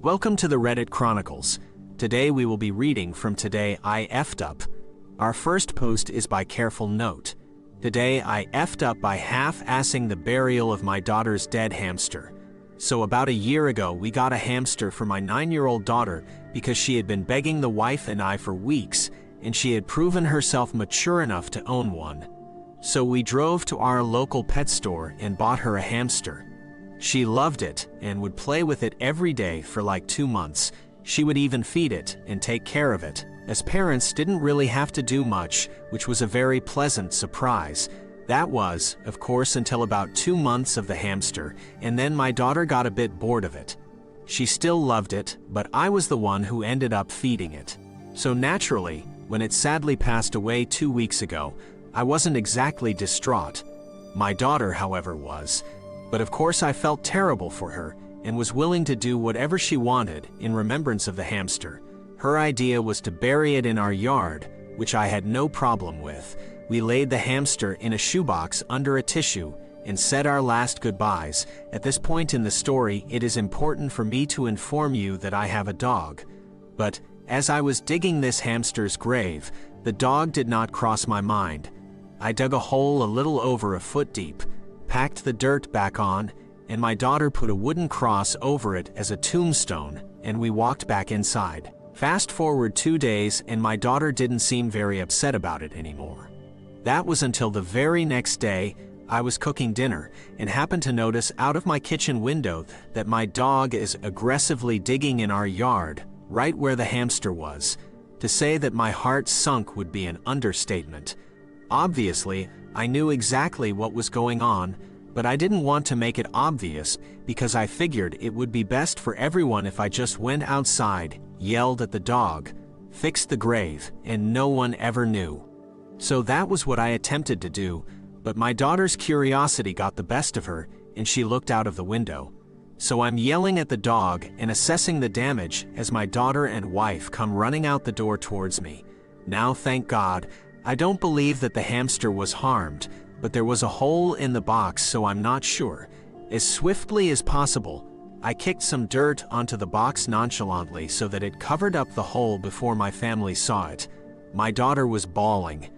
Welcome to the Reddit Chronicles. Today we will be reading from Today I F'd Up. Our first post is by Careful Note. Today I F'd up by half-assing the burial of my daughter's dead hamster. So about a year ago we got a hamster for my 9-year-old daughter because she had been begging the wife and I for weeks, and she had proven herself mature enough to own one. So we drove to our local pet store and bought her a hamster. She loved it and would play with it every day for like 2 months. She would even feed it and take care of it, as parents didn't really have to do much, which was a very pleasant surprise. That was, of course, until about 2 months of the hamster, and then my daughter got a bit bored of it. She still loved it, but I was the one who ended up feeding it. So naturally, when it sadly passed away 2 weeks ago, I wasn't exactly distraught. My daughter, however, was. But of course I felt terrible for her and was willing to do whatever she wanted in remembrance of the hamster. Her idea was to bury it in our yard, which I had no problem with. We laid the hamster in a shoebox under a tissue and said our last goodbyes. At this point in the story, it is important for me to inform you that I have a dog. But as I was digging this hamster's grave, the dog did not cross my mind. I dug a hole a little over a foot deep, packed the dirt back on, and my daughter put a wooden cross over it as a tombstone, and we walked back inside. Fast forward 2 days, and my daughter didn't seem very upset about it anymore. That was until the very next day. I was cooking dinner and happened to notice out of my kitchen window that my dog is aggressively digging in our yard, right where the hamster was. To say that my heart sunk would be an understatement. Obviously, I knew exactly what was going on, but I didn't want to make it obvious because I figured it would be best for everyone if I just went outside, yelled at the dog, fixed the grave, and no one ever knew. So that was what I attempted to do, but my daughter's curiosity got the best of her, and she looked out of the window. So I'm yelling at the dog and assessing the damage as my daughter and wife come running out the door towards me. Now, thank God, I don't believe that the hamster was harmed, but there was a hole in the box, so I'm not sure. As swiftly as possible, I kicked some dirt onto the box nonchalantly so that it covered up the hole before my family saw it. My daughter was bawling.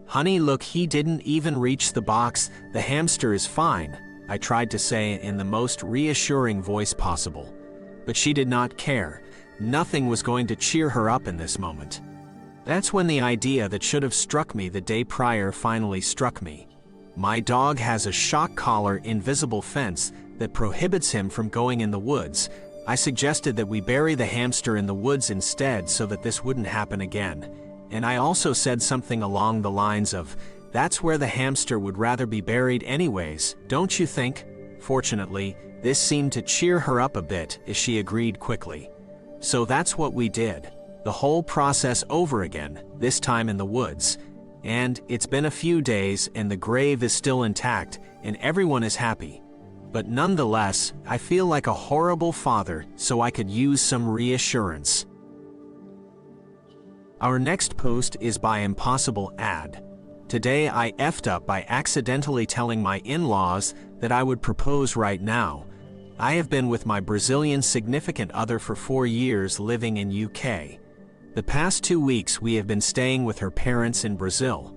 "Honey, look, he didn't even reach the box. The hamster is fine," I tried to say in the most reassuring voice possible. But she did not care. Nothing was going to cheer her up in this moment. That's when the idea that should have struck me the day prior finally struck me. My dog has a shock collar invisible fence that prohibits him from going in the woods. I suggested that we bury the hamster in the woods instead so that this wouldn't happen again. And I also said something along the lines of, "That's where the hamster would rather be buried anyways, don't you think?" Fortunately, this seemed to cheer her up a bit as she agreed quickly. So that's what we did. The whole process over again, this time in the woods. And it's been a few days and the grave is still intact and everyone is happy. But nonetheless, I feel like a horrible father, so I could use some reassurance. Our next post is by Impossible Ad. Today I F'd up by accidentally telling my in-laws that I would propose right now. I have been with my Brazilian significant other for 4 years living in UK. The past 2 weeks we have been staying with her parents in Brazil.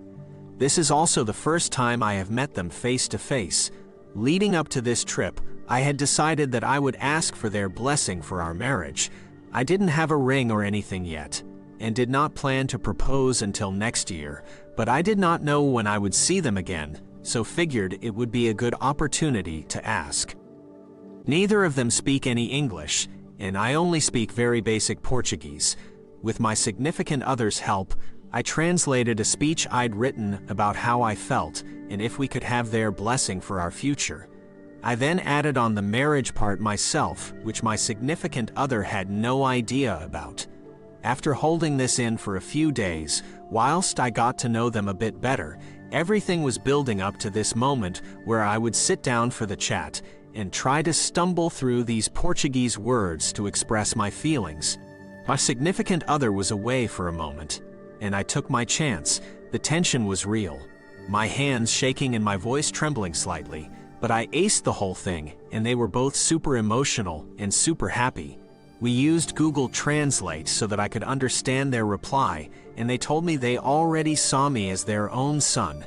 This is also the first time I have met them face to face. Leading up to this trip, I had decided that I would ask for their blessing for our marriage. I didn't have a ring or anything yet, and did not plan to propose until next year, but I did not know when I would see them again, so figured it would be a good opportunity to ask. Neither of them speak any English, and I only speak very basic Portuguese. With my significant other's help, I translated a speech I'd written about how I felt and if we could have their blessing for our future. I then added on the marriage part myself, which my significant other had no idea about. After holding this in for a few days, whilst I got to know them a bit better, everything was building up to this moment where I would sit down for the chat and try to stumble through these Portuguese words to express my feelings. My significant other was away for a moment, and I took my chance. The tension was real, my hands shaking and my voice trembling slightly, but I aced the whole thing, and they were both super emotional and super happy. We used Google Translate so that I could understand their reply, and they told me they already saw me as their own son.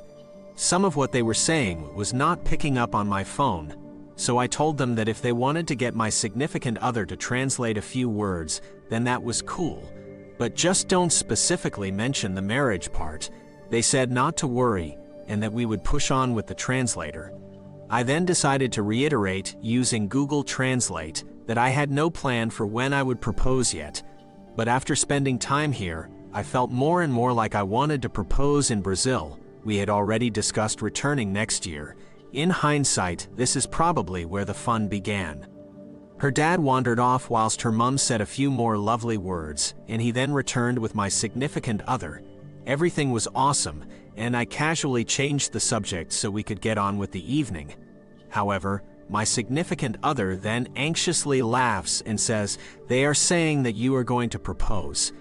Some of what they were saying was not picking up on my phone, so I told them that if they wanted to get my significant other to translate a few words, then that was cool. But just don't specifically mention the marriage part. They said not to worry, and that we would push on with the translator. I then decided to reiterate, using Google Translate, that I had no plan for when I would propose yet. But after spending time here, I felt more and more like I wanted to propose in Brazil. We had already discussed returning next year. In hindsight, this is probably where the fun began. Her dad wandered off whilst her mum said a few more lovely words, and he then returned with my significant other. Everything was awesome, and I casually changed the subject so we could get on with the evening. However, my significant other then anxiously laughs and says, "They are saying that you are going to propose."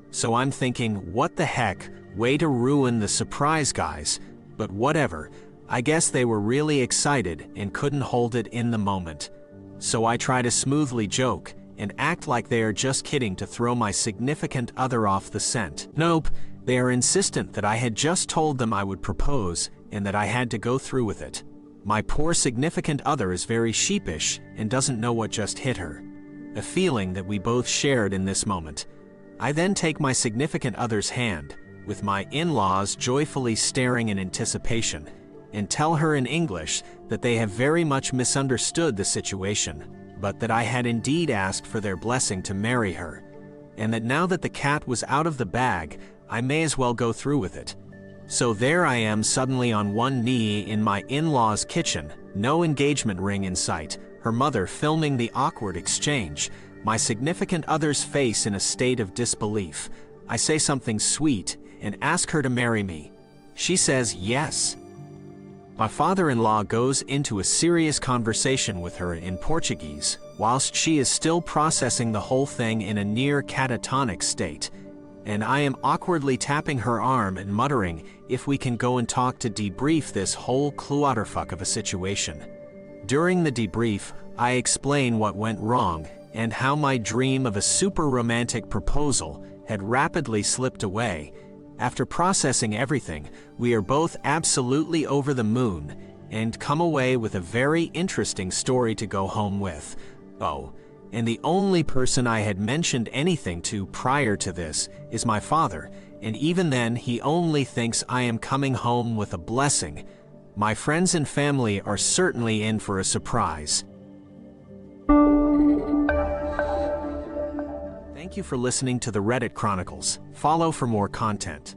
So I'm thinking, what the heck, way to ruin the surprise, guys. But whatever, I guess they were really excited and couldn't hold it in the moment. So I try to smoothly joke and act like they are just kidding to throw my significant other off the scent. Nope, they are insistent that I had just told them I would propose and that I had to go through with it. My poor significant other is very sheepish and doesn't know what just hit her. A feeling that we both shared in this moment. I then take my significant other's hand, with my in-laws joyfully staring in anticipation, and tell her in English that they have very much misunderstood the situation, but that I had indeed asked for their blessing to marry her, and that now that the cat was out of the bag, I may as well go through with it. So there I am suddenly on one knee in my in-laws' kitchen, no engagement ring in sight, her mother filming the awkward exchange, my significant other's face in a state of disbelief. I say something sweet and ask her to marry me. She says yes. My father-in-law goes into a serious conversation with her in Portuguese, whilst she is still processing the whole thing in a near catatonic state, and I am awkwardly tapping her arm and muttering if we can go and talk to debrief this whole clutterfuck of a situation. During the debrief, I explain what went wrong and how my dream of a super romantic proposal had rapidly slipped away. After processing everything, we are both absolutely over the moon and come away with a very interesting story to go home with. Oh, and the only person I had mentioned anything to prior to this is my father, and even then he only thinks I am coming home with a blessing. My friends and family are certainly in for a surprise. Thank you for listening to the Reddit Chronicles. Follow for more content.